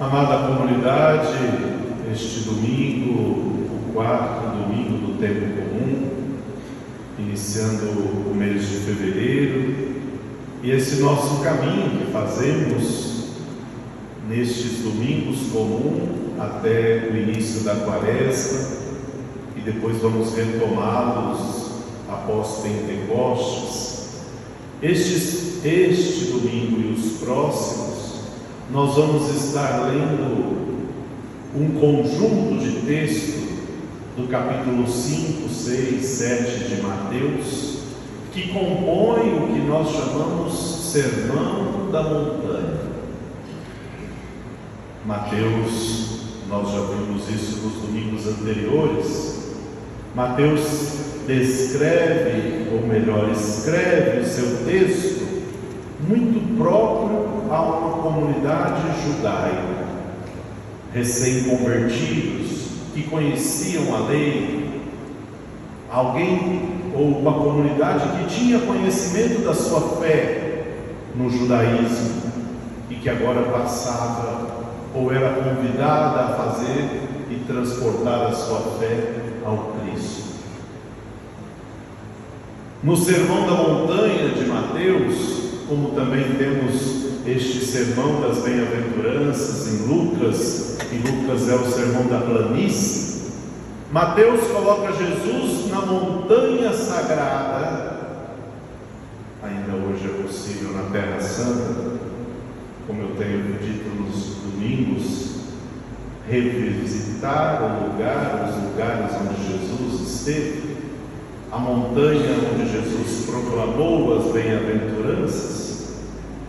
Amada comunidade, este domingo, o quarto domingo do tempo comum, iniciando o mês de fevereiro, e esse nosso caminho que fazemos nestes domingos comuns até o início da quaresma, e depois vamos retomá-los após Pentecostes. Este domingo e os próximos, nós vamos estar lendo um conjunto de texto do capítulo 5, 6, 7 de Mateus, que compõe o que nós chamamos Sermão da Montanha. Mateus, nós já vimos isso nos domingos anteriores. Mateus descreve, ou melhor, escreve o seu texto muito próprio a uma comunidade judaica, recém-convertidos, que conheciam a lei, alguém ou uma comunidade que tinha conhecimento da sua fé no judaísmo e que agora passava ou era convidada a fazer e transportar a sua fé ao Cristo. No Sermão da Montanha de Mateus, como também temos este sermão das bem-aventuranças em Lucas, e Lucas é o sermão da planície, Mateus coloca Jesus na montanha sagrada. Ainda hoje é possível na Terra Santa, como eu tenho dito nos domingos, revisitar os lugares onde Jesus esteve, a montanha onde Jesus proclamou as bem-aventuranças,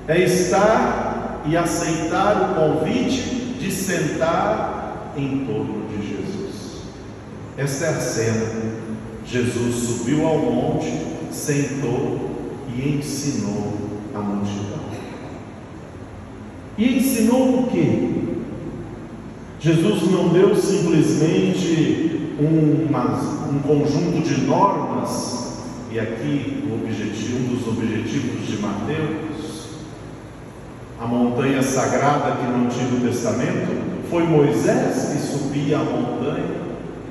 é estar e aceitar o convite de sentar em torno de Jesus. Esta é a cena. Jesus subiu ao monte, sentou e ensinou a multidão. E ensinou o quê? Jesus não deu simplesmente um conjunto de normas, e aqui um dos objetivos de Mateus, a montanha sagrada que no Antigo Testamento foi Moisés que subia a montanha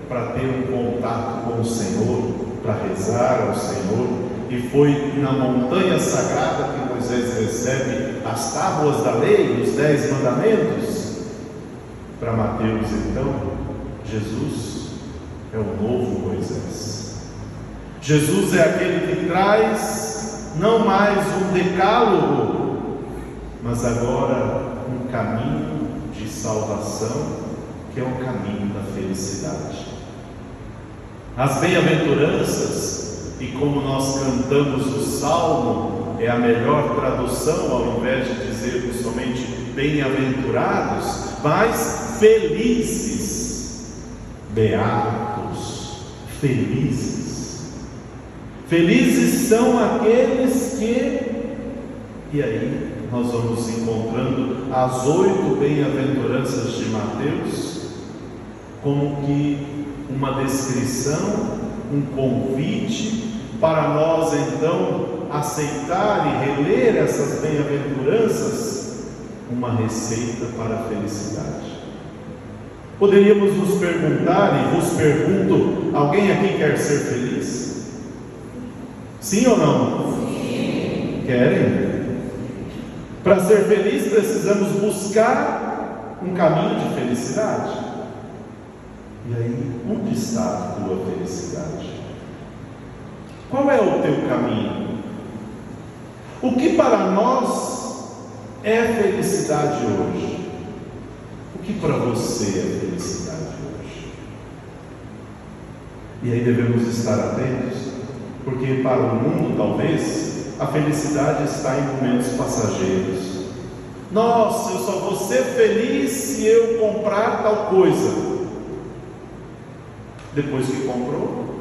para ter um contato com o Senhor, para rezar ao Senhor, e foi na montanha sagrada que Moisés recebe as tábuas da lei, os 10 mandamentos. Para Mateus, então, Jesus é o novo Moisés. Jesus é aquele que traz não mais um decálogo, mas agora um caminho de salvação, que é o caminho da felicidade. As bem-aventuranças, e como nós cantamos o Salmo, é a melhor tradução, ao invés de dizermos somente bem-aventurados, mas felizes, beatos, felizes. Felizes são aqueles que, e aí nós vamos encontrando as 8 bem-aventuranças de Mateus, como que uma descrição, um convite para nós então aceitar e reler essas bem-aventuranças, uma receita para a felicidade. Poderíamos nos perguntar, e vos pergunto: alguém aqui quer ser feliz? Sim ou não? Sim. Querem? Para ser feliz precisamos buscar um caminho de felicidade. E aí, onde está a tua felicidade? Qual é o teu caminho? O que para nós é felicidade hoje? O que para você é felicidade hoje? E aí devemos estar atentos, porque para o mundo talvez a felicidade está em momentos passageiros. Nossa, eu só vou ser feliz se eu comprar tal coisa. Depois que comprou,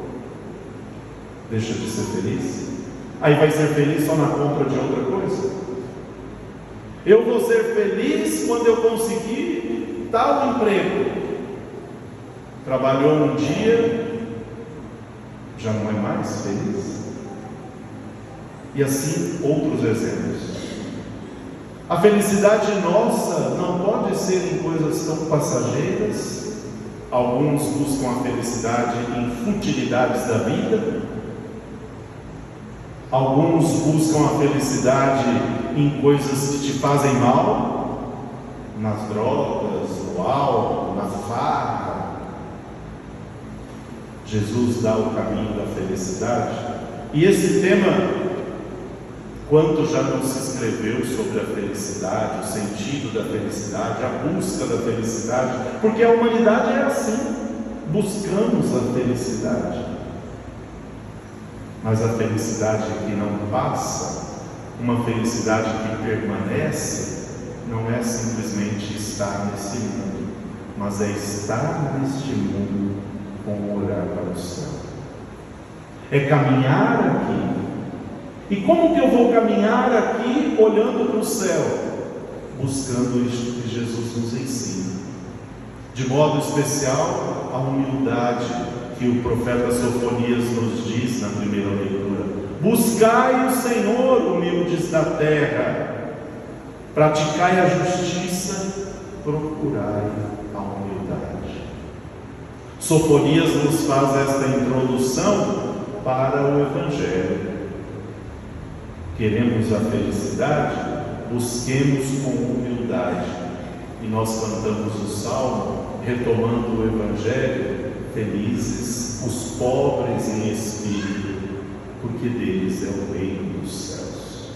deixa de ser feliz. Aí vai ser feliz só na compra de outra coisa. Eu vou ser feliz quando eu conseguir tal emprego. Trabalhou um dia, já não é mais feliz. E assim outros exemplos. A felicidade nossa não pode ser em coisas tão passageiras. Alguns buscam a felicidade em futilidades da vida. Alguns buscam a felicidade em coisas que te fazem mal, nas drogas, no álcool, na farra. Jesus dá o caminho da felicidade. E esse tema, quanto já não se escreveu sobre a felicidade, o sentido da felicidade, a busca da felicidade, porque a humanidade é assim, buscamos a felicidade. Mas a felicidade que não passa, uma felicidade que permanece, não é simplesmente estar nesse mundo, mas é estar neste mundo com o olhar para o céu. É caminhar aqui. E como que eu vou caminhar aqui olhando para o céu? Buscando isso que Jesus nos ensina. De modo especial, a humildade que o profeta Sofonias nos diz na primeira leitura. Buscai o Senhor, humildes da terra, praticai a justiça, procurai a humildade. Sofonias nos faz esta introdução para o Evangelho. Queremos a felicidade? Busquemos com humildade. E nós cantamos o Salmo, retomando o Evangelho: felizes os pobres em espírito, porque deles é o reino dos céus.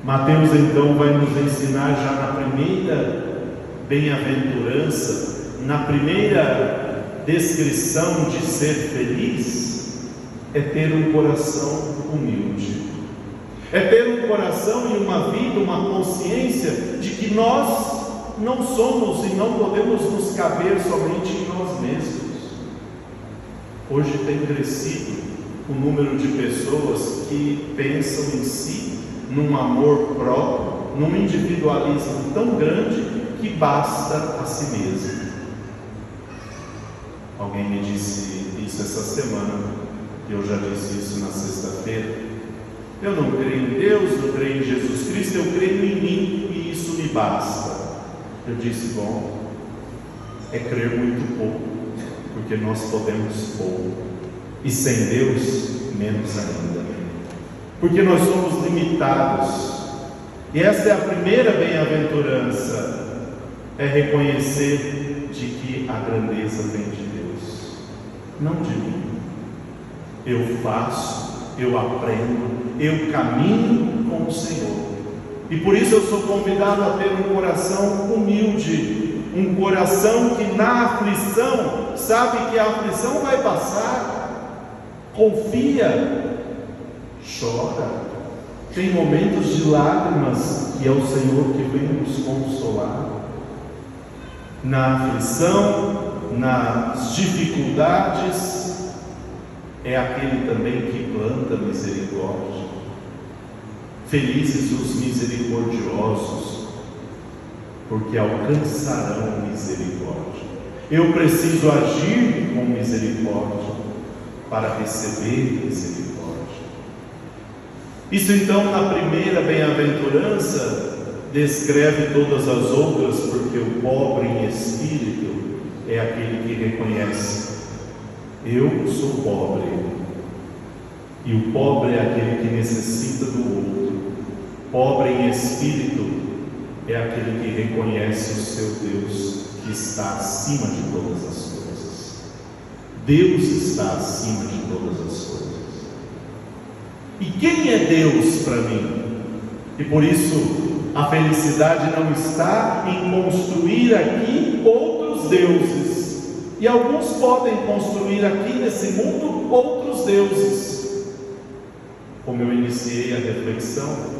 Mateus então vai nos ensinar já na primeira bem-aventurança, na primeira descrição de ser feliz, é ter um coração humilde. É ter um coração e uma vida, uma consciência de que nós não somos e não podemos nos caber somente em nós mesmos. Hoje tem crescido o número de pessoas que pensam em si, num amor próprio, num individualismo tão grande que basta a si mesmo. Alguém me disse isso essa semana, eu já disse isso na sexta-feira. Eu não creio em Deus, não creio em Jesus Cristo, eu creio em mim e isso me basta. Eu disse, bom, é crer muito pouco, porque nós podemos pouco, e sem Deus, menos ainda, porque nós somos limitados. E essa é a primeira bem-aventurança, é reconhecer de que a grandeza vem de Deus, não de mim. Eu faço, eu aprendo, eu caminho com o Senhor, e por isso eu sou convidado a ter um coração humilde, um coração que na aflição sabe que a aflição vai passar, confia, chora, tem momentos de lágrimas que é o Senhor que vem nos consolar. Na aflição, nas dificuldades, é aquele também que planta misericórdia. Felizes os misericordiosos, porque alcançarão misericórdia. Eu preciso agir com misericórdia para receber misericórdia. Isso então, na primeira bem-aventurança, descreve todas as outras, porque o pobre em espírito é aquele que reconhece: eu sou pobre, e o pobre é aquele que necessita do outro. Pobre em espírito é aquele que reconhece o seu Deus, que está acima de todas as coisas. Deus está acima de todas as coisas. E quem é Deus para mim? E por isso a felicidade não está em construir aqui outros deuses. E alguns podem construir aqui nesse mundo outros deuses. Como eu iniciei a reflexão,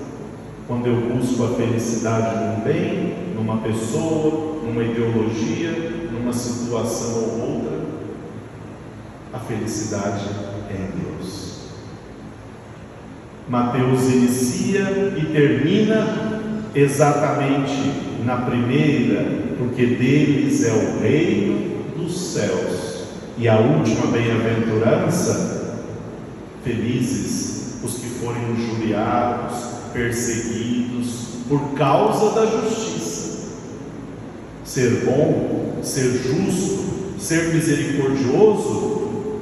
quando eu busco a felicidade num bem, numa pessoa, numa ideologia, numa situação ou outra, a felicidade é em Deus. Mateus inicia e termina exatamente na primeira, porque deles é o reino dos céus. E a última bem-aventurança: felizes os que forem injuriados, perseguidos por causa da justiça. Ser bom, ser justo, ser misericordioso,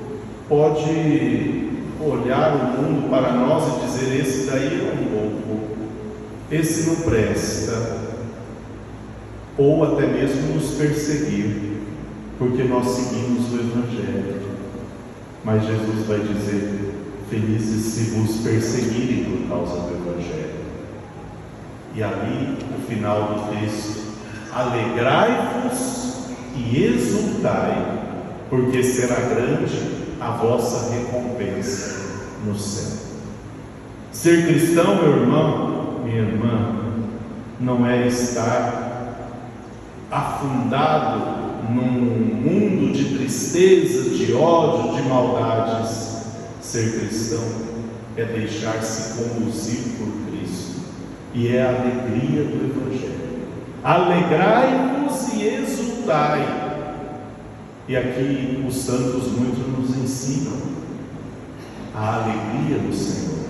pode olhar o mundo para nós e dizer: esse daí é um bobo, esse não presta, ou até mesmo nos perseguir, porque nós seguimos o Evangelho. Mas Jesus vai dizer: felizes se vos perseguirem por causa do Evangelho. E ali, no final do texto: alegrai-vos e exultai, porque será grande a vossa recompensa no céu. Ser cristão, meu irmão, minha irmã, não é estar afundado num mundo de tristeza, de ódio, de maldades. Ser cristão é deixar-se conduzir por Cristo, e é a alegria do Evangelho. Alegrai-vos e exultai. E aqui os santos muito nos ensinam a alegria do Senhor,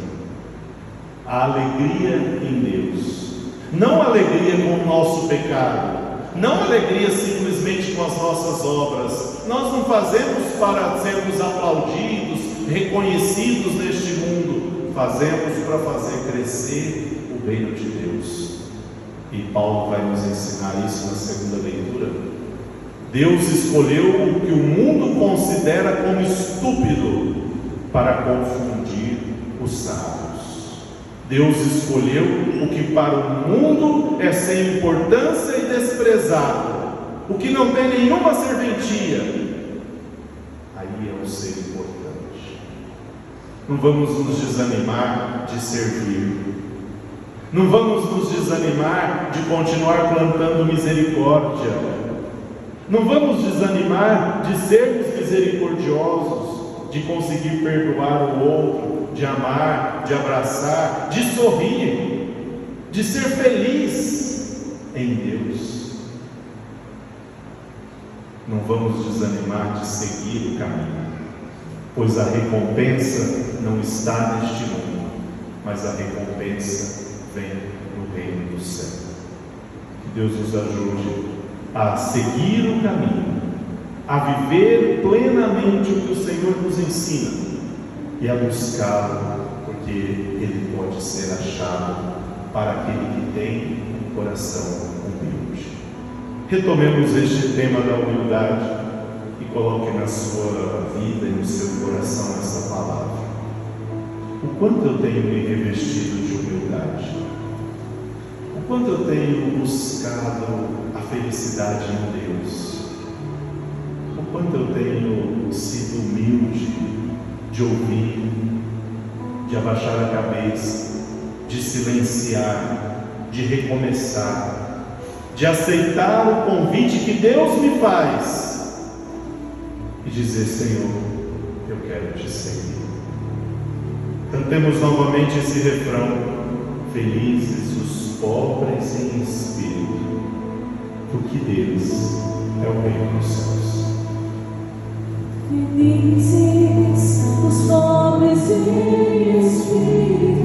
a alegria em Deus, não alegria com o nosso pecado, não alegria simplesmente com as nossas obras. Nós não fazemos para sermos aplaudidos, reconhecidos neste mundo, fazemos para fazer crescer o reino de Deus. E Paulo vai nos ensinar isso na segunda leitura. Deus escolheu o que o mundo considera como estúpido para confundir os sábios. Deus escolheu o que para o mundo é sem importância e desprezado, o que não tem nenhuma serventia. Aí é um ser importante. Não vamos nos desanimar de servir, não vamos nos desanimar de continuar plantando misericórdia, não vamos desanimar de sermos misericordiosos, de conseguir perdoar o outro, de amar, de abraçar, de sorrir, de ser feliz em Deus. Não vamos desanimar de seguir o caminho, pois a recompensa não está neste mundo, mas a recompensa vem no reino do céu. Que Deus nos ajude a seguir o caminho, a viver plenamente o que o Senhor nos ensina e a buscá-lo, porque Ele pode ser achado para aquele que tem um coração humilde. Retomemos este tema da humildade e coloque na sua vida e no seu coração essa palavra. O quanto eu tenho me revestido de humildade? O quanto eu tenho buscado a felicidade em Deus? O quanto eu tenho sido humilde de ouvir, de abaixar a cabeça, de silenciar, de recomeçar, de aceitar o convite que Deus me faz e dizer: Senhor, eu quero te seguir. Cantemos novamente esse refrão: felizes os pobres em espírito, porque deles é o reino dos céus. Felizes os pobres em espírito,